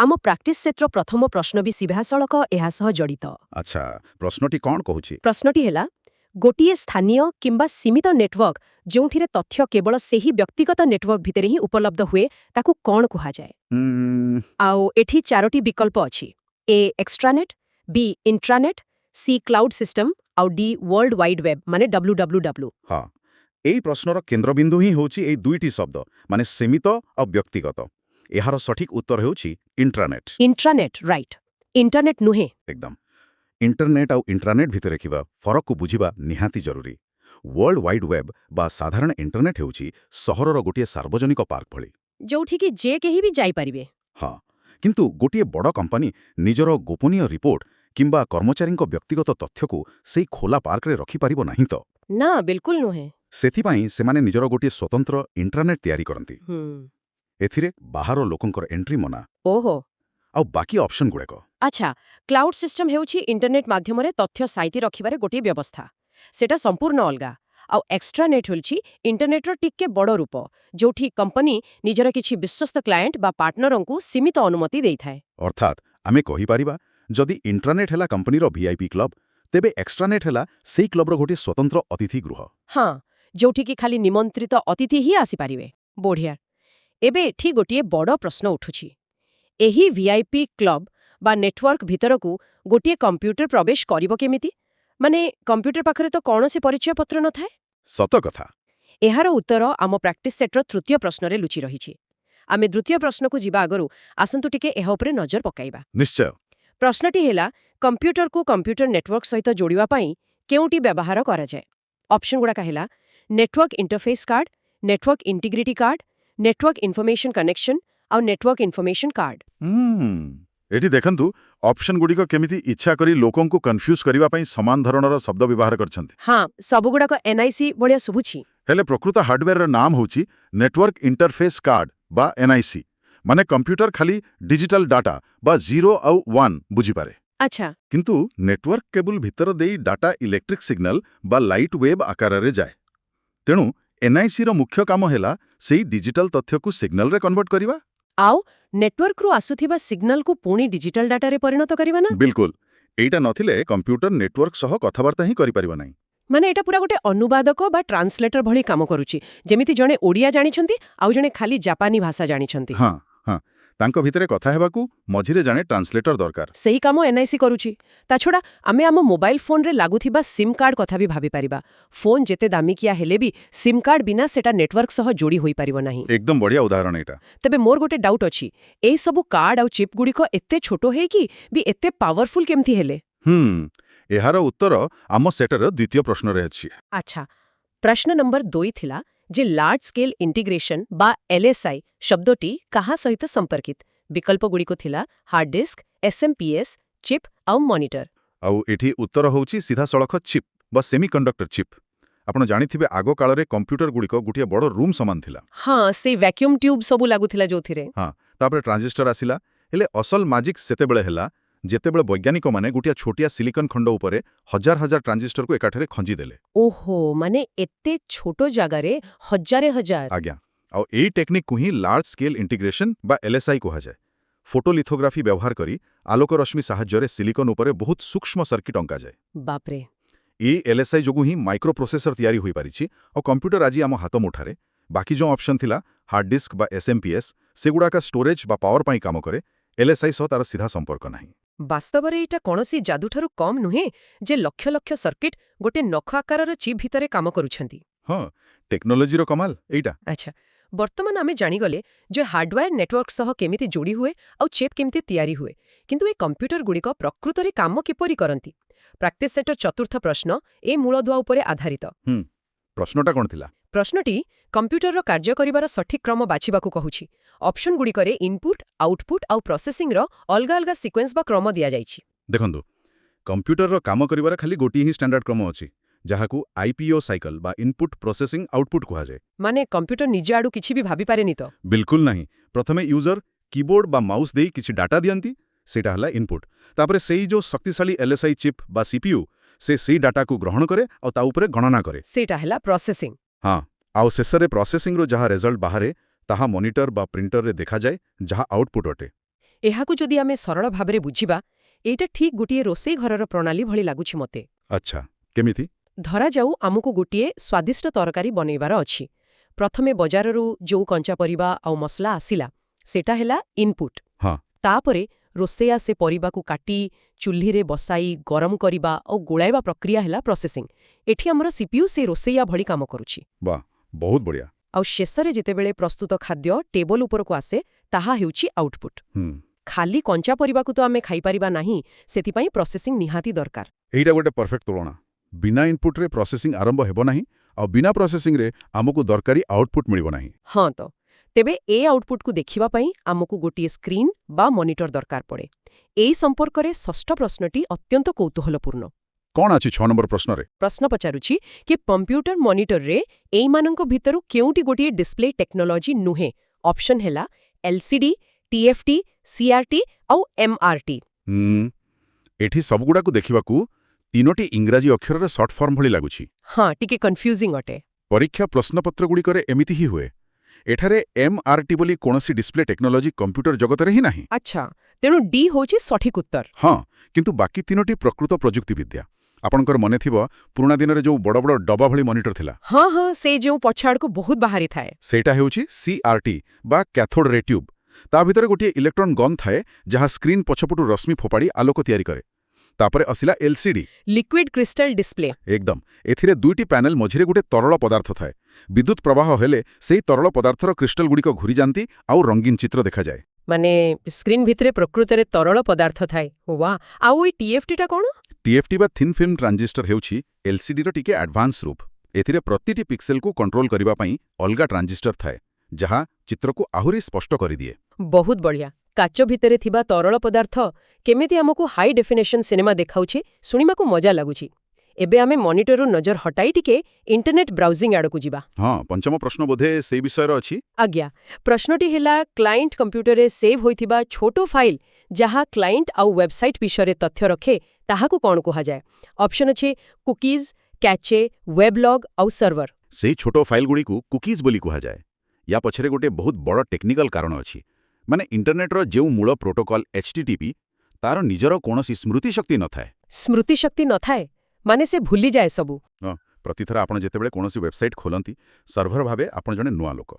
आम प्रैक्टिस सेट्र प्रथम प्रश्न भी सीधासळख एहा सह जड़ित। अच्छा प्रश्नटी कौन कहूची प्रश्नटी हेला गोटिए स्थानीय किंबा सीमित नेटवर्क जोंठिरे तथ्य केवल सेही व्यक्तिगत नेटवर्क भितरे ही उपलब्ध हुए ताकू कौन कुहा जाए। आउ एठी चारोटी विकल्प अछि। ए एक्स्ट्रानेट, बी इंट्रानेट, सी क्लाउड सिस्टम आउ डी वर्ल्ड वाइड वेब माने www। हाँ एई प्रश्नर केन्द्रबिंदु ही होची एई दुईटी शब्द माने सीमित और व्यक्तिगत। एहार सठिक उत्तर होची इंट्रानेट। इंट्रानेट राइट, इंटरनेट नुहे। एकदम इंटरनेट और इंट्रानेट भितर रखिबा फरक को बुझिबा निहाती जरूरी। वर्ल्ड वाइड वेब बा साधारण इंटरनेट हेउची सहरर गोटिए सार्वजनिक पार्क भली जोठी कि जे केही भी जाई परिबे। हाँ किंतु गोटिए बड़ कंपनी निजर गोपनीय रिपोर्ट किंबा कर्मचारी व्यक्तिगत तथ्य को सेई खोला पार्क रे रखि पारिबो नाही तो ना बिल्कुल नुहे। सेथिपाई सेमाने निजर गोटिए स्वतंत्र इंटरनेट तैयारी करंती। एथिरे बाहर लोकंकर एंट्री मना। ओहो आउ बाकी ऑप्शन गुड़ाक अच्छा क्लाउड सिस्टम हेउछि इंटरनेट माध्यमरे तथ्य साइति रखिबारे गोटिए व्यवस्था। सेटा संपूर्ण अलगा। आउ एक्स्ट्रानेट होछि इंटरनेटर टिके बड़ रूप जोठी कंपनी निजर किछि विश्वस्त क्लायंट बा पार्टनरंकु सीमित अनुमति देइथाय। अर्थात आमे कहि पारिबा जदि इंटरनेट हैला कंपनीर वीआईपी क्लब तेबे एक्स्ट्रानेट हैला सेई क्लबर गोटे स्वतंत्र अतिथि गृह। हाँ जोठी कि खाली निमंत्रित अतिथि ही आसी पारिबे। बढ़िया एबे एठी गोटिए बड़ प्रश्न उठुछि। एही वीआईपी क्लब बा नेटवर्क भितरकू गोटिए कंप्यूटर प्रवेश करिबो केमिति? माने कंप्यूटर पाखरे तो कौनसी परिचय पत्र न थाए। सत कथा। एहार उत्तर आम प्रैक्टिस सेट्र तृतीय प्रश्न लुचि रही। आमे द्वितीय प्रश्न को जिबा आगरु आसंतु टिके एहा उपरे नजर पकाइबा। निश्चय। प्रश्नटी हेला कंप्यूटर को कंप्यूटर नेटवर्क सहित जोड़िबा पई केउटी व्यवहार करा जाए। ऑप्शन गुड़ाका हेला network interface card, network integrity card, network information connection और नेटवर्क इन्फॉर्मेशन कार्ड। एठी देखंतु ऑप्शन गुडी को केमिति इच्छा करी लोकों को कंफ्यूज करिबा पई समान धरणर शब्द व्यवहार करछंती। हाँ सब गुड़ाक एनआईसी बढ़िया सुबुछि। हेले प्रकृत हार्डवेयर र नाम होची नेटवर्क इंटरफेस कार्ड बा एनआईसी माने कंप्यूटर खाली डिजिटल डाटा बा 0 और 1 बुझी पारे। अच्छा किंतु नेटवर्क केबल भितर देई डाटा इलेक्ट्रिक सिग्नल बा लाइट वेव आकार रे जाए। तेणु एनआईसी रो मुख्य काम हेला सेई डिजिटल तथ्य को सिग्नल रे कन्वर्ट करिबा। आउ नेटवर्क रु आसुथिबा सिग्नल को पुणी डिजिटल डाटा रे परिणत करिबा ना। बिल्कुल एटा नथिले कंप्यूटर नेटवर्क सह कथाबार्ता ही करि परिबा नाही। माने एटा पूरा गोटे अनुवादक बा ट्रांसलेटर भली काम करूची जेमिति जणे ओडिया जानिछंती आउ जणे खाली जापानी भाषा जानिछंती। हाँ हाँ तांको भितरे कथा हेबाकू मझिरे जाने ट्रांसलेटर दरकार। सेही काम एनआईसी करूची। ता छोड़ा आमे आम मोबाइल फोन रे लागुथिबा सिम कार्ड कथा भी भाबी परिबा। फोन जेते दामिकिया हेले भी सिम कार्ड बिना सेटा नेटवर्क सह जोड़ी होई परिबो नाही। एकदम बढ़िया उदाहरण एटा। तबे मोर गोटे डाउट अछि एई सबु कार्ड आउ चिप गुडी को एत्ते छोटो हे कि भी एत्ते पावरफुल केमथि हेले। एहार उत्तर आम सेटर द्वितीय प्रश्न रे अछि। अच्छा प्रश्न नंबर 2 थिला जे लार्ज स्केल इंटीग्रेशन बा एलएसआई शब्दटी कहा सहित संपर्कित। विकल्प गुडी को थिला हार्ड डिस्क, एसएमपीएस, चिप आउ मॉनिटर। आउ एठी उत्तर होउची सीधा सड़क चिप बा सेमीकंडक्टर चिप। आपण जानिथिबे आगो काल रे कंप्यूटर गुडी को गुटिया बड़ रूम समान थिला। हाँ से वैक्यूम ट्यूब सबु लागु थिला जोथिरे। हाँ तापरे ट्रांजिस्टर आसिला हेले असल मैजिक सेते बेले हेला जेतेबेले वैज्ञानिक माने गुटिया छोटिया सिलिकन खंड उपरे हजार हजार ट्रांजिस्टर को एकाठरे खंजी देले। ओहो माने एत्ते छोटो जगारे हजारे हजार। आज्ञा आउ एई टेक्निक को ही लार्ज स्केल इंटीग्रेशन बा एलएसआई कहा जाए। फोटोलिथोग्राफी व्यवहार करी आलोक रश्मि साहाय्य सिलिकन उपरे बहुत सूक्ष्म सर्किट अंका जाए। बापरे ए एलएसआई जोगु ही माइक्रो प्रोसेसर तैयारी होई पारिछि और कंप्यूटर आज आम हाथ मुठारे। बाकी जो ऑप्शन थिला हार्ड डिस्क बा एसएमपीएस सेगुड़ा का स्टोरेज बा पावर पाई काम करे। एलएसआई सह तार सीधा संपर्क नाही। वास्तव में एटा कौनसी जादूठारु कम नुहे जे लक्ष लक्ष सर्किट गोटे नख आकार चिप भितरे काम करूछंती। हाँ टेक्नोलोजी रो कमाल एटा। अच्छा वर्तमान आमे जानिगले जे हार्डवेयर नेटवर्क सह केमिति जोड़ी हुए और चिप केमिति तैयारी हुए किंतु ए कंप्यूटर गुडी को प्रकृत रे काम किपरि करंती। प्रैक्टिस सेटर चतुर्थ प्रश्न ए मूलदुआ उपरे आधारित। प्रश्नटा कोन थिला? प्रश्नटी कंप्यूटर रो कार्य करिवार सठिक क्रम बाछिबाकू कहूछि। ऑप्शन गुडी करे इनपुट, आउटपुट आउ प्रोसेसिंग रो अलगा अलगा सीक्वेंस बा क्रम दिया जाइछि। देखंतु कंप्यूटर रो काम करिवार खाली गोटी ही स्टैंडर्ड क्रम अछि जहाकू आईपीओ साइकिल बा इनपुट प्रोसेसिंग आउटपुट कहा जाए। माने कंप्यूटर निजे आडू किछि भी भाबी पारेनी तो? बिल्कुल नहीं। प्रथमे यूजर कीबोर्ड बा माउस देई किछि डाटा दियंती सेटा हला इनपुट। तापरे सेई जो शक्तिशाली एलएसआई चिप बा सीपीयू से सेई डाटा को ग्रहण करे और ता उपरे गणना करे सेटा हला प्रोसेसिंग। हाँ आउ शेषरे प्रोसेसिंग रो जहा रिजल्ट बाहरे ताहा मॉनिटर बा प्रिंटर रे देखा जाए जहा आउटपुट अटे। ଏହାକୁ ଯଦି ଆମେ ସରଳ ଭାବରେ ବୁଝିବା, ଏଇଟା ଠିକ୍ ଗୋଟିଏ ରୋଷେଇ ଘରର ପ୍ରଣାଳୀ ଭଳି ଲାଗୁଛି ମୋତେ। ଆଚ୍ଛା, କେମିତି? ଧରାଯାଉ ଆମକୁ ଗୋଟିଏ ସ୍ୱାଦିଷ୍ଟ ତରକାରୀ ବନେଇବାର ଅଛି। ପ୍ରଥମେ ବଜାରରୁ ଯୋଉ କଞ୍ଚା ପରିବା ଆଉ ମସଲା ଆସିଲା, ସେଟା ହେଲା ଇନପୁଟ୍। ହଁ। ତାପରେ ରୋଷେଇଆ ସେ ପରିବାକୁ କାଟି, ଚୁହ୍ଲିରେ ବସାଇ, ଗରମ କରିବା ଆଉ ଗୋଳାଇବା ପ୍ରକ୍ରିୟା ହେଲା ପ୍ରୋସେସିଂ। ଏଠି ଆମର ସିପିୟୁ ସେ ରୋଷେଇଆ ଭଳି କାମ କରୁଛି। ବାଃ, ବହୁତ ବଢ଼ିଆ। ଆଉ ଶେଷରେ ଯେତେବେଳେ ପ୍ରସ୍ତୁତ ଖାଦ୍ୟ ଟେବଲ ଉପରକୁ ଆସେ, ତାହା ହେଉଛି ଆଉଟପୁଟ୍। ଖାଲି କଞ୍ଚା ପରିବାକୁ ତ ଆମେ ଖାଇପାରିବା ନାହିଁ, ସେଥିପାଇଁ ପ୍ରୋସେସିଂ ନିହାତି ଦରକାର। ଏଇଟା ଗୋଟେ ପରଫେକ୍ଟ ତୁଳନା। ବିନା ଇନପୁଟ୍ରେ ପ୍ରୋସେସିଂ ଆରମ୍ଭ ହେବ ନାହିଁ, ଆଉ ବିନା ପ୍ରୋସେସିଂରେ ଆମକୁ ଦରକାରୀ ଆଉଟପୁଟ୍ ମିଳିବ ନାହିଁ। ହଁ ତ, ତେବେ ଏ ଆଉଟପୁଟ୍କୁ ଦେଖିବା ପାଇଁ ଆମକୁ ଗୋଟିଏ ସ୍କ୍ରିନ୍ ବା ମନିଟର ଦରକାର ପଡ଼େ। ଏହି ସମ୍ପର୍କରେ ଷଷ୍ଠ ପ୍ରଶ୍ନଟି ଅତ୍ୟନ୍ତ କୌତୂହଳପୂର୍ଣ୍ଣ। କ'ଣ ଅଛି 6 ନମ୍ବର ପ୍ରଶ୍ନରେ? ପ୍ରଶ୍ନ ପଚାରୁଛି କି କମ୍ପ୍ୟୁଟର ମନିଟରରେ ଏଇମାନଙ୍କ ଭିତରୁ କେଉଁଟି ଗୋଟିଏ ଡିସ୍ପ୍ଲେ ଟେକ୍ନୋଲୋଜି ନୁହେଁ? ଅପସନ୍ ହେଲା ଏଲ୍ସିଡି, ଟିଏଫ୍ଟି, ସିଆର୍ଟି ଆଉ ଏମ୍ଆର୍ଟି। ଏଠି ସବୁଗୁଡ଼ାକୁ ଦେଖିବାକୁ 3ଟି ଇଂରାଜୀ ଅକ୍ଷରର ସର୍ଟ ଫର୍ମ ଭଳି ଲାଗୁଛି। ହଁ, ଟିକେ କନଫ୍ୟୁଜିଂ ଅଟେ। ପରୀକ୍ଷା ପ୍ରଶ୍ନପତ୍ରଗୁଡ଼ିକରେ ଏମିତି ହିଁ ହୁଏ। ଏଠାରେ ଏମ୍ଆର୍ଟି ବୋଲି କୌଣସି ଡିସ୍ପ୍ଲେ ଟେକ୍ନୋଲୋଜି କମ୍ପ୍ୟୁଟର ଜଗତରେ ହିଁ ନାହିଁ। ଆଚ୍ଛା, ତେଣୁ ଡି ହେଉଛି ସଠିକ୍ ଉତ୍ତର। ହଁ, କିନ୍ତୁ ବାକି 3ଟି ପ୍ରକୃତ ପ୍ରଯୁକ୍ତିବିଦ୍ୟା। ଆପଣଙ୍କର ମନେଥିବ ପୁରୁଣା ଦିନରେ ଯୋଉ ବଡ଼ ବଡ଼ ଡବା ଭଳି ମନିଟର ଥିଲା। ହଁ ହଁ, ସେ ଯେଉଁ ପଛଆଡ଼କୁ ବହୁତ ବାହାରିଥାଏ। ସେଇଟା ହେଉଛି ସିଆର୍ଟି ବା କ୍ୟାଥୋଡ୍ ରେ ଟ୍ୟୁବ୍। ତା ଭିତରେ ଗୋଟିଏ ଇଲେକ୍ଟ୍ରନ୍ ଗନ୍ ଥାଏ, ଯାହା ସ୍କ୍ରିନ୍ ପଛପଟୁ ରଶ୍ମି ଫୋପାଡ଼ି ଆଲୋକ ତିଆରି କରେ। ତାପରେ ଆସିଲା ଏଲ୍ସିଡି, ଲିକ୍ୱିଡ୍ କ୍ରିଷ୍ଟାଲ ଡିସ୍ପ୍ଲେ। ଏକଦମ। ଏଥିରେ 2ଟି ପ୍ୟାନେଲ ମଝିରେ ଗୋଟେ ତରଳ ପଦାର୍ଥ ଥାଏ। ବିଦ୍ୟୁତ୍ ପ୍ରବାହ ହେଲେ ସେହି ତରଳ ପଦାର୍ଥର କ୍ରିଷ୍ଟାଲଗୁଡ଼ିକ ଘୂରିଯାନ୍ତି ଆଉ ରଙ୍ଗୀନ ଚିତ୍ର ଦେଖାଯାଏ। ମାନେ ସ୍କ୍ରିନ୍ ଭିତରେ ପ୍ରକୃତରେ ତରଳ ପଦାର୍ଥ ଥାଏ। ୱାଃ, ଆଉ ଏଇ ଟିଏଫ୍ଟିଟା କ'ଣ? ଟିଏଫ୍ଟି ବା ଥିନ୍ ଫିଲ୍ମ ଟ୍ରାଞ୍ଜିଷ୍ଟର ହେଉଛି ଏଲ୍ସିଡିର ଟିକେ ଆଡଭାନ୍ସ ରୂପ। ଏଥିରେ ପ୍ରତିଟି ପିକ୍ସେଲକୁ କଣ୍ଟ୍ରୋଲ କରିବା ପାଇଁ ଅଲଗା ଟ୍ରାଞ୍ଜିଷ୍ଟର ଥାଏ, ଯାହା ଚିତ୍ରକୁ ଆହୁରି ସ୍ପଷ୍ଟ କରିଦିଏ। ବହୁତ ବଢ଼ିଆ। କାଚ ଭିତରେ ଥିବା ତରଳ ପଦାର୍ଥ କେମିତି ଆମକୁ ହାଇ ଡେଫିନେସନ୍ ସିନେମା ଦେଖାଉଛି, ଶୁଣିବାକୁ ମଜା ଲାଗୁଛି। ଏବେ ଆମେ ମନିଟରରୁ ନଜର ହଟାଇ ଟିକେ ଇଣ୍ଟରନେଟ୍ ବ୍ରାଉଜିଂ ଆଡ଼କୁ ଯିବା। ହଁ, ପଞ୍ଚମ ପ୍ରଶ୍ନ ବୋଧେ ସେଇ ବିଷୟରେ ଅଛି। ଆଜ୍ଞା, ପ୍ରଶ୍ନଟି ହେଲା କ୍ଲାଏଣ୍ଟ କମ୍ପ୍ୟୁଟରରେ ସେଭ୍ ହୋଇଥିବା ଛୋଟ ଫାଇଲ୍ ଯାହା କ୍ଲାଏଣ୍ଟ ଆଉ ୱେବସାଇଟ୍ ବିଷୟରେ ତଥ୍ୟ ରଖେ, ତାହାକୁ କ'ଣ କୁହାଯାଏ? ଅପସନ୍ ଅଛି କୁକିଜ୍, କ୍ୟାଚେ, ୱେବଲଗ୍ ଆଉ ସର୍ଭର। ସେଇ ଛୋଟ ଫାଇଲଗୁଡ଼ିକୁ କୁକିଜ୍ ବୋଲି କୁହାଯାଏ। ୟା ପଛରେ ଗୋଟେ ବହୁତ ବଡ଼ ଟେକ୍ନିକାଲ କାରଣ ଅଛି। ମାନେ ଇଣ୍ଟରନେଟ୍ର ଯେଉଁ ମୂଳ ପ୍ରୋଟୋକଲ୍ HTTP, ତାର ନିଜର କୌଣସି ସ୍ମୃତି ଶକ୍ତି ନଥାଏ। ସ୍ମୃତି ଶକ୍ତି ନଥାଏ? ମାନେ ସେ ଭୁଲିଯାଏ ସବୁ? ପ୍ରତିଥର ଆପଣ ଯେତେବେଳେ କୌଣସି ୱେବସାଇଟ୍ ଖୋଲନ୍ତି, ସର୍ଭର ଭାବେ ଆପଣ ଜଣେ ନୂଆ ଲୋକ।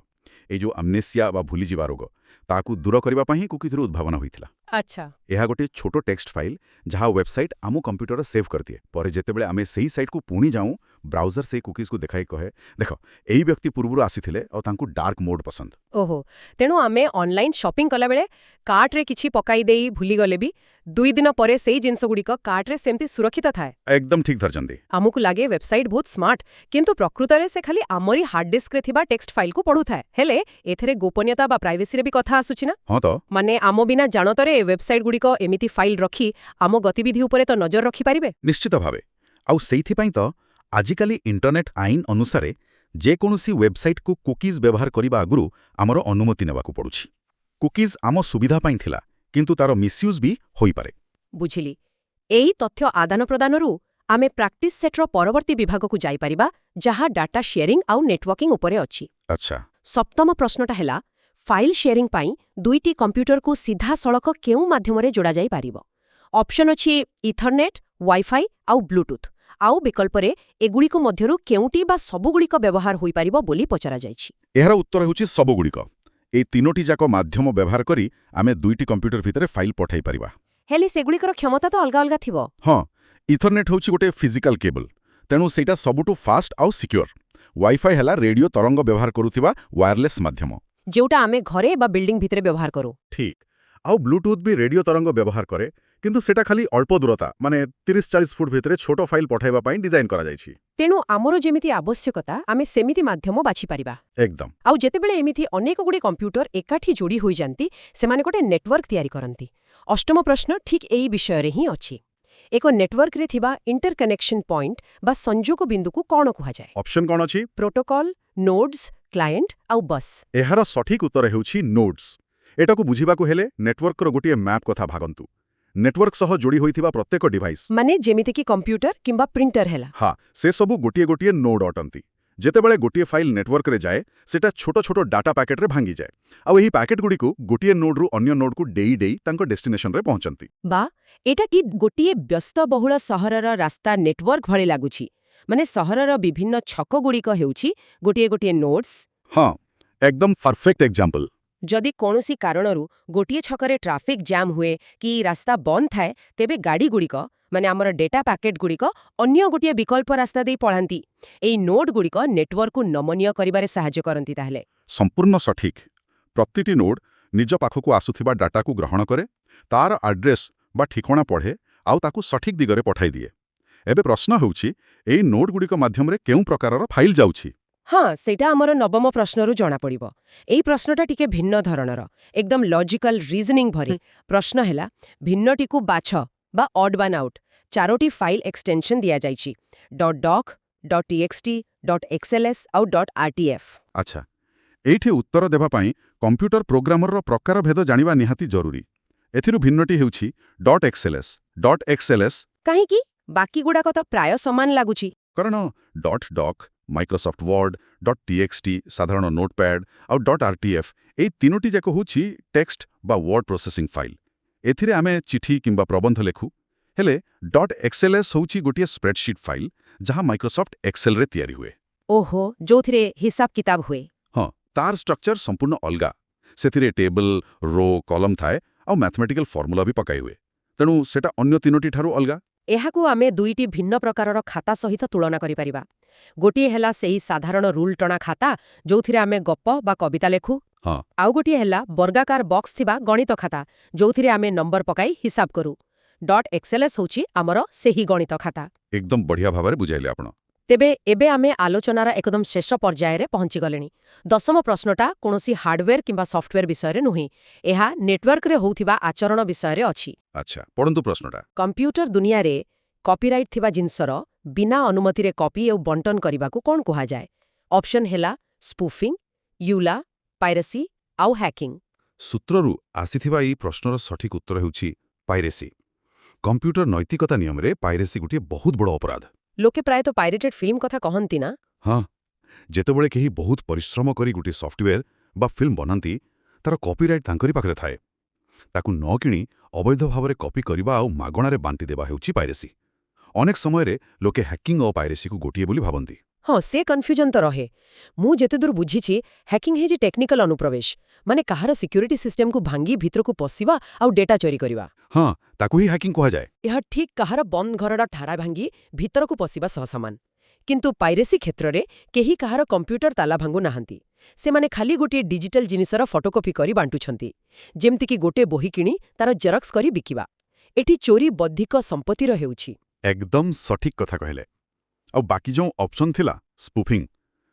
ଏଇ ଯେଉଁ ଆମନେସିଆ ବା ଭୁଲିଯିବା ରୋଗ, ତାକୁ ଦୂର କରିବା ପାଇଁ ହିଁ କୁକିଜ୍ର ଉଦ୍ଭାବନ ହୋଇଥିଲା। ଆଚ୍ଛା। ଏହା ଗୋଟିଏ ଛୋଟ ଟେକ୍ସଟ ଫାଇଲ୍, ଯାହା ୱେବସାଇଟ୍ ଆମ କମ୍ପ୍ୟୁଟରରେ ସେଭ୍ କରିଦିଏ। ପରେ ଯେତେବେଳେ ଆମେ ସେହି ସାଇଟ୍କୁ ପୁଣି ଯାଉଁ, ବ୍ରାଉଜର ସେହି କୁକିଜ୍କୁ ଦେଖାଇ କହେ, ଦେଖ, ଏଇ ବ୍ୟକ୍ତି ପୂର୍ବରୁ ଆସିଥିଲେ ଆଉ ତାଙ୍କୁ ଡାର୍କ ମୋଡ୍ ପସନ୍ଦ। ଓହୋ, ତେଣୁ ଆମେ ଅନଲାଇନ୍ ସପିଂ କଲାବେଳେ କାର୍ଟରେ କିଛି ପକାଇ ଦେଇ ଭୁଲିଗଲେ ବି 2 ଦିନ ପରେ ସେଇ ଜିନିଷଗୁଡ଼ିକ କାର୍ଟରେ ସେମିତି ସୁରକ୍ଷିତ ଥାଏ। ଏକଦମ ଠିକ୍ ଧରିଛନ୍ତି। ଆମକୁ ଲାଗେ ୱେବସାଇଟ୍ ବହୁତ ସ୍ମାର୍ଟ, କିନ୍ତୁ ପ୍ରକୃତରେ ସେ ଖାଲି ଆମରି ହାର୍ଡ ଡିସ୍କରେ ଥିବା ଟେକ୍ସଟ ଫାଇଲ୍କୁ ପଢ଼ୁଥାଏ। ହେଲେ ଏଥିରେ ଗୋପନୀୟତା ବା ପ୍ରାଇଭେସିରେ ବି କଥା ଆସୁଛି ନା? ହଁ ତ। ମାନେ ଆମ ବିନା ଜାଣତରେ ୱେବସାଇଟ୍ଗୁଡ଼ିକ ଏମିତି ଫାଇଲ୍ ରଖି ଆମ ଗତିବିଧି ଉପରେ ତ ନଜର ରଖିପାରିବେ? ନିଶ୍ଚିତ ଭାବେ। ଆଉ ସେଇଥିପାଇଁ ତ ଆଜିକାଲି ଇଣ୍ଟରନେଟ୍ ଆଇନ ଅନୁସାରେ ଯେକୌଣସି ୱେବସାଇଟ୍କୁ କୁକିଜ୍ ବ୍ୟବହାର କରିବା ଆଗରୁ ଆମର ଅନୁମତି ନେବାକୁ ପଡ଼ୁଛି। କୁକିଜ୍ ଆମ ସୁବିଧା ପାଇଁ ଥିଲା, କିନ୍ତୁ ତାର ମିସ୍ୟୁଜ୍ ବି ହୋଇପାରେ। ବୁଝିଲି। ଏହି ତଥ୍ୟ ଆଦାନ ପ୍ରଦାନରୁ ଆମେ ପ୍ରାକ୍ଟିସ୍ ସେଟ୍ର ପରବର୍ତ୍ତୀ ବିଭାଗକୁ ଯାଇପାରିବା, ଯାହା ଡାଟା ସେୟାରିଂ ଆଉ ନେଟୱାର୍କିଂ ଉପରେ ଅଛି। ଆଚ୍ଛା। ସପ୍ତମ ପ୍ରଶ୍ନଟା ହେଲା, ଫାଇଲ୍ ସେୟାରିଂ ପାଇଁ 2ଟି କମ୍ପ୍ୟୁଟରକୁ ସିଧାସଳଖ କେଉଁ ମାଧ୍ୟମରେ ଯୋଡ଼ାଯାଇପାରିବ? ଅପସନ୍ ଅଛି ଇଥରନେଟ୍, ୱାଇଫାଇ ଆଉ ବ୍ଲୁଟୁଥ୍। ଆଉ ବିକଳ୍ପରେ ଏଗୁଡ଼ିକ ମଧ୍ୟରୁ କେଉଁଟି ବା ସବୁଗୁଡ଼ିକ ବ୍ୟବହାର ହୋଇପାରିବ ବୋଲି ପଚରାଯାଇଛି। ଏହାର ଉତ୍ତର ହେଉଛି ସବୁଗୁଡ଼ିକ। ଏହି 3ଟି ଯାକ ମାଧ୍ୟମ ବ୍ୟବହାର କରି ଆମେ 2ଟି କମ୍ପ୍ୟୁଟର ଭିତରେ ଫାଇଲ୍ ପଠାଇ ପାରିବା। ହେଲେ ସେଗୁଡ଼ିକର କ୍ଷମତା ତ ଅଲଗା ଅଲଗା ଥିବ। ହଁ, ଇଥରନେଟ୍ ହେଉଛି ଗୋଟେ ଫିଜିକାଲ କେବଲ୍, ତେଣୁ ସେଇଟା ସବୁଠୁ ଫାଷ୍ଟ ଆଉ ସିକ୍ୟୁର। ୱାଇଫାଇ ହେଲା ରେଡିଓ ତରଙ୍ଗ ବ୍ୟବହାର କରୁଥିବା ୱାୟାରଲେସ୍ ମାଧ୍ୟମ, ଯେଉଁଟା ଆମେ ଘରେ ବା ବିଲ୍ଡିଂ ଭିତରେ ବ୍ୟବହାର କରୁ। ଠିକ୍। ଆଉ ବ୍ଲୁଟୁଥ୍ ବି ରେଡିଓ ତରଙ୍ଗ ବ୍ୟବହାର କରେ, କିନ୍ତୁ ସେଟା ଖାଲି ଅଳ୍ପ ଦୂରତା, ମାନେ 30-40 ଫୁଟ ଭିତରେ ଛୋଟ ଫାଇଲ୍ ପଠାଇବା ପାଇଁ ଡିଜାଇନ୍ କରାଯାଇଛି। ତେଣୁ ଆମର ଯେମିତି ଆବଶ୍ୟକତା, ଆମେ ସେମିତି ମାଧ୍ୟମ ବାଛିପାରିବା। ଏକଦମ। ଆଉ ଯେତେବେଳେ ଏମିତି ଅନେକଗୁଡ଼ିଏ କମ୍ପ୍ୟୁଟର ଏକାଠି ଯୋଡ଼ି ହୋଇଯାନ୍ତି, ସେମାନେ ଗୋଟେ ନେଟୱାର୍କ ତିଆରି କରନ୍ତି। ଅଷ୍ଟମ ପ୍ରଶ୍ନ ଠିକ୍ ଏହି ବିଷୟରେ ହିଁ ଅଛି। ଏକ ନେଟୱାର୍କରେ ଥିବା ଇଣ୍ଟରକନେକ୍ସନ୍ ପଏଣ୍ଟ ବା ସଂଯୋଗ ବିନ୍ଦୁକୁ କ'ଣ କୁହାଯାଏ? ଅପସନ୍ କ'ଣ ଅଛି? ପ୍ରୋଟୋକଲ୍, ନୋଡ୍ସ, କ୍ଲାଏଣ୍ଟ ଆଉ ବସ୍। ଏହାର ସଠିକ୍ ଉତ୍ତର ହେଉଛି ନୋଡ୍ସ। ଏଟାକୁ ବୁଝିବାକୁ ହେଲେ ନେଟୱାର୍କର ଗୋଟିଏ ମ୍ୟାପ୍ କଥା ଭାବନ୍ତୁ। ନେଟୱାର୍କ ସହ ଯୋଡ଼ି ହୋଇଥିବା ପ୍ରତ୍ୟେକ ଡିଭାଇସ୍, ମାନେ ଯେମିତିକି କମ୍ପ୍ୟୁଟର କିମ୍ବା ପ୍ରିଣ୍ଟର ହେଲା। ହଁ, ସେ ସବୁ ଗୋଟିଏ ଗୋଟିଏ ନୋଡ୍ ଅଟନ୍ତି। ଯେତେବେଳେ ଗୋଟିଏ ଫାଇଲ୍ ନେଟୱାର୍କରେ ଯାଏ ସେଟା ଛୋଟ ଛୋଟ ଡାଟା ପ୍ୟାକେଟରେ ଭାଙ୍ଗିଯାଏ ଆଉ ଏହି ପ୍ୟାକେଟଗୁଡ଼ିକୁ ଗୋଟିଏ ନୋଡ୍ରୁ ଅନ୍ୟ ନୋଡ୍କୁ ଡେଇ ଡେଇ ତାଙ୍କ ଡେଷ୍ଟିନେସନରେ ପହଞ୍ଚନ୍ତି। ବା ଏଟା କି ଗୋଟିଏ ବ୍ୟସ୍ତବହୁଳ ସହରର ରାସ୍ତା ନେଟୱାର୍କ ଭଳି ଲାଗୁଛି। ମାନେ ସହରର ବିଭିନ୍ନ ଛକଗୁଡ଼ିକ ହେଉଛି ଗୋଟିଏ ଗୋଟିଏ ନୋଡ୍ସ। ହଁ, ଏକଦମ ପରଫେକ୍ଟ ଏକ୍ଜାମ୍ପଲ। ଯଦି କୌଣସି କାରଣରୁ ଗୋଟିଏ ଛକରେ ଟ୍ରାଫିକ୍ ଜାମ୍ ହୁଏ କି ରାସ୍ତା ବନ୍ଦ ଥାଏ, ତେବେ ଗାଡ଼ିଗୁଡ଼ିକ ମାନେ ଆମର ଡେଟା ପ୍ୟାକେଟଗୁଡ଼ିକ ଅନ୍ୟ ଗୋଟିଏ ବିକଳ୍ପ ରାସ୍ତା ଦେଇ ପଳାନ୍ତି। ଏଇ ନୋଡ୍ଗୁଡ଼ିକ ନେଟୱାର୍କକୁ ନମନୀୟ କରିବାରେ ସାହାଯ୍ୟ କରନ୍ତି ତାହେଲେ। ସମ୍ପୂର୍ଣ୍ଣ ସଠିକ୍। ପ୍ରତିଟି ନୋଡ୍ ନିଜ ପାଖକୁ ଆସୁଥିବା ଡାଟାକୁ ଗ୍ରହଣ କରେ, ତାର ଆଡ୍ରେସ୍ ବା ଠିକଣା ପଢ଼େ ଆଉ ତାକୁ ସଠିକ୍ ଦିଗରେ ପଠାଇଦିଏ। ଏବେ ପ୍ରଶ୍ନ ହେଉଛି, ଏଇ ନୋଡ୍ଗୁଡ଼ିକ ମାଧ୍ୟମରେ କେଉଁ ପ୍ରକାରର ଫାଇଲ୍ ଯାଉଛି? ହଁ, ସେଇଟା ଆମର ନବମ ପ୍ରଶ୍ନରୁ ଜଣାପଡ଼ିବ। ଏଇ ପ୍ରଶ୍ନଟା ଟିକେ ଭିନ୍ନ ଧରଣର, ଏକଦମ ଲଜିକାଲ ରିଜନିଂ ଭରି। ପ୍ରଶ୍ନ ହେଲା, ଭିନ୍ନଟିକୁ ବାଛ ବା ଅଡ୍ ୱାନ୍ ଆଉଟ୍। 4ଟି ଫାଇଲ୍ ଏକ୍ସଟେନସନ୍ ଦିଆଯାଇଛି, .doc, .txt, .xls ଆଉ .rtf। ଆଚ୍ଛା, ଏଇଠି ଉତ୍ତର ଦେବା ପାଇଁ କମ୍ପ୍ୟୁଟର ପ୍ରୋଗ୍ରାମରର ପ୍ରକାରଭେଦ ଜାଣିବା ନିହାତି ଜରୁରୀ। ଏଥିରୁ ଭିନ୍ନଟି ହେଉଛି .xls। .xls କାହିଁକି? ବାକିଗୁଡ଼ାକ ତ ପ୍ରାୟ ସମାନ ଲାଗୁଛି। କାରଣ .doc, ମାଇକ୍ରୋସଫ୍ଟ ୱାର୍ଡ, .txt ସାଧାରଣ ନୋଟପ୍ୟାଡ୍ ଆଉ .rtf ଏଇ ତିନୋଟି ଯାକ ହେଉଛି ଟେକ୍ସଟ ବା ୱାର୍ଡ ପ୍ରୋସେସିଂ ଫାଇଲ୍। ଏଥିରେ ଆମେ ଚିଠି କିମ୍ବା ପ୍ରବନ୍ଧ ଲେଖୁ। ହେଲେ .xls ହେଉଛି ଗୋଟିଏ ସ୍ପ୍ରେଡସିଟ୍ ଫାଇଲ୍, ଯାହା ମାଇକ୍ରୋସଫ୍ଟ ଏକ୍ସେଲରେ ତିଆରି ହୁଏ। ଓହୋ, ଯୋଉଥିରେ ହିସାବ କିତାବ ହୁଏ। ହଁ, ତାର ଷ୍ଟ୍ରକ୍ଚର ସମ୍ପୂର୍ଣ୍ଣ ଅଲଗା। ସେଥିରେ ଟେବଲ, ରୋ, କଲମ ଥାଏ ଆଉ ମ୍ୟାଥମେଟିକାଲ ଫର୍ମୁଲା ବି ପକାଇ ହୁଏ। ତେଣୁ ସେଟା ଅନ୍ୟ ତିନୋଟି ଠାରୁ ଅଲଗା। ଏହାକୁ ଆମେ ଦୁଇଟି ଭିନ୍ନ ପ୍ରକାରର ଖାତା ସହିତ ତୁଳନା କରିପାରିବା। ଗୋଟିଏ ହେଲା ସେହି ସାଧାରଣ ରୁଲ୍ ଟଣା ଖାତା, ଯୋଉଥିରେ ଆମେ ଗପ ବା କବିତା ଲେଖୁ। ହଁ, ଆଉ ଗୋଟିଏ ହେଲା ବର୍ଗାକାର ବକ୍ସ ଥିବା ଗଣିତ ଖାତା, ଯୋଉଥିରେ ଆମେ ନମ୍ବର ପକାଇ ହିସାବ କରୁ। .xls ହେଉଛି ଆମର ସେହି ଗଣିତ ଖାତା। ଏକଦମ ବଢ଼ିଆ ଭାବରେ ବୁଝାଇଲେ ଆପଣ। ତେବେ ଏବେ ଆମେ ଆଲୋଚନାର ଏକଦମ ଶେଷ ପର୍ଯ୍ୟାୟରେ ପହଞ୍ଚିଗଲେଣି। ଦଶମ ପ୍ରଶ୍ନଟା କୌଣସି ହାର୍ଡୱେର କିମ୍ବା ସଫ୍ଟୱେର ବିଷୟରେ ନୁହେଁ। ଏହା ନେଟୱାର୍କରେ ହେଉଥିବା ଆଚରଣ ବିଷୟରେ ଅଛି। ଆଚ୍ଛା, ପଢ଼ନ୍ତୁ ପ୍ରଶ୍ନଟା। କମ୍ପ୍ୟୁଟର ଦୁନିଆରେ କପିରାଇଟ୍ ଥିବା ଜିନିଷର ବିନା ଅନୁମତିରେ କପି ଆଉ ବଣ୍ଟନ କରିବାକୁ କ'ଣ କୁହାଯାଏ? ଅପସନ୍ ହେଲା ସ୍ପୁଫିଂ, ୟୁଲା, ପାଇରେସି ଆଉ ହ୍ୟାକିଂ। ସୂତ୍ରରୁ ଆସିଥିବା ଏହି ପ୍ରଶ୍ନର ସଠିକ୍ ଉତ୍ତର ହେଉଛି ପାଇରେସି। କମ୍ପ୍ୟୁଟର ନୈତିକତା ନିୟମରେ ପାଇରେସି ଗୋଟିଏ ବହୁତ ବଡ଼ ଅପରାଧ। ଲୋକେ ପ୍ରାୟତଃ ପାଇରେଟେଡ୍ ଫିଲ୍ମ କଥା କହନ୍ତି ନା? ହଁ, ଯେତେବେଳେ କେହି ବହୁତ ପରିଶ୍ରମ କରି ଗୋଟିଏ ସଫ୍ଟୱେର ବା ଫିଲ୍ମ ବନାନ୍ତି, ତାର କପିରାଇଟ୍ ତାଙ୍କରି ପାଖରେ ଥାଏ। ତାକୁ ନ କିଣି ଅବୈଧ ଭାବରେ କପି କରିବା ଆଉ ମାଗଣାରେ ବାଣ୍ଟି ଦେବା ହେଉଛି ପାଇରେସି। ଅନେକ ସମୟରେ ଲୋକେ ହ୍ୟାକିଂ ଓ ପାଇରେସିକୁ ଗୋଟିଏ ବୋଲି ଭାବନ୍ତି। ହଁ, ସେ କନଫ୍ୟୁଜନ୍ ତ ରହେ। ମୁଁ ଯେତେଦୂର ବୁଝିଛି, ହ୍ୟାକିଂ ହେଉଛି ଟେକ୍ନିକାଲ ଅନୁପ୍ରବେଶ, ମାନେ କାହାର ସିକ୍ୟୁରିଟି ସିଷ୍ଟମକୁ ଭାଙ୍ଗି ଭିତରକୁ ପଶିବା ଆଉ ଡେଟା ଚୋରି କରିବା। ହଁ, ତାକୁ ହିଁ ହ୍ୟାକିଂ କୁହାଯାଏ। ଏହା ଠିକ୍ କାହାର ବନ୍ଦ ଘରର ଠାରା ଭାଙ୍ଗି ଭିତରକୁ ପଶିବା ସହ ସମାନ। କିନ୍ତୁ ପାଇରେସି କ୍ଷେତ୍ରରେ କେହି କାହାର କମ୍ପ୍ୟୁଟର ତାଲା ଭାଙ୍ଗୁ ନାହାନ୍ତି। ସେମାନେ ଖାଲି ଗୋଟିଏ ଡିଜିଟାଲ ଜିନିଷର ଫଟୋକପି କରି ବାଣ୍ଟୁଛନ୍ତି, ଯେମିତିକି ଗୋଟିଏ ବହି କିଣି ତାର ଜେରକ୍ସ କରି ବିକିବା। ଏଠି ଚୋରି ବୌଦ୍ଧିକ ସମ୍ପତ୍ତିର ହେଉଛି। ଏକଦମ ସଠିକ୍ କଥା କହିଲେ। ଆଉ ବାକି ଯେଉଁ ଅପସନ୍ ଥିଲା ସ୍ପୁଫିଂ,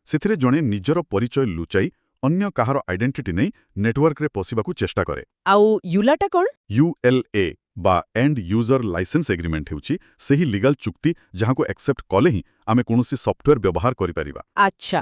ସେଥିରେ ଜଣେ ନିଜର ପରିଚୟ ଲୁଚାଇ ଅନ୍ୟ କାହାର ଆଇଡେଣ୍ଟିଟି ନେଇ ନେଟୱାର୍କରେ ପଶିବାକୁ ଚେଷ୍ଟା କରେ। ଆଉ ୟୁଲାଟା କ'ଣ? ULA ବା ଏଣ୍ଡ ୟୁଜର ଲାଇସେନ୍ସ ଏଗ୍ରିମେଣ୍ଟ ହେଉଛି ସେହି ଲିଗାଲ ଚୁକ୍ତି ଯାହାକୁ ଆକ୍ସେପ୍ଟ କଲେ ହିଁ ଆମେ କୌଣସି ସଫ୍ଟୱେର ବ୍ୟବହାର କରିପାରିବା। ଆଚ୍ଛା।